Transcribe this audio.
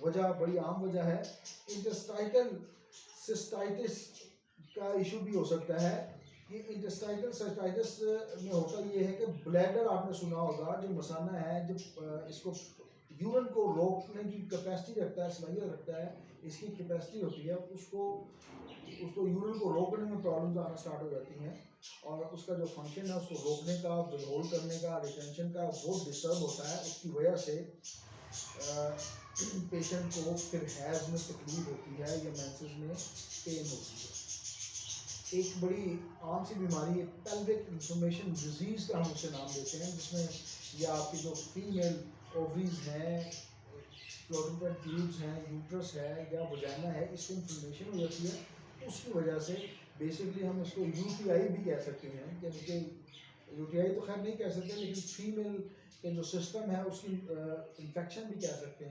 वजह बड़ी आम वजह है। इंटेस्टाइनल सिस्टाइटिस का इशू भी हो सकता है। ये इंटेस्टाइनल सिस्टाइटिस में होता ये है कि ब्लैडर, आपने सुना होगा, जो मसाना है, जब इसको यूरिन को रोकने की कैपेसिटी रखता है, सलाहियत रखता है, इसकी कैपेसिटी होती है, उसको यूरिन को रोकने में प्रॉब्लम्स आना स्टार्ट हो जाती हैं और उसका जो फंक्शन है उसको रोकने का, होल्ड करने का, रिटेंशन का, वो डिस्टर्ब होता है। उसकी वजह से पेशेंट को फिर हैज़ में तकलीफ होती है या मेंसेस में पेन होती है। एक बड़ी आम सी बीमारी, एक पेल्विक इन्फ्लेमेशन डिजीज़ का हम उसे नाम देते हैं, जिसमें या आपकी जो फीमेल ओवरीज हैं, फ्लोटिंग ट्यूब्स हैं, यूट्रस है या वजाइना है, इसकी इन्फ्लेमेशन हो जाती है। उसकी वजह से बेसिकली हम इसको यूटीआई भी कह सकते हैं, यानी कि यूटीआई तो खैर नहीं कह सकते, लेकिन फीमेल के जो सिस्टम है उसकी इन्फेक्शन भी कह सकते हैं।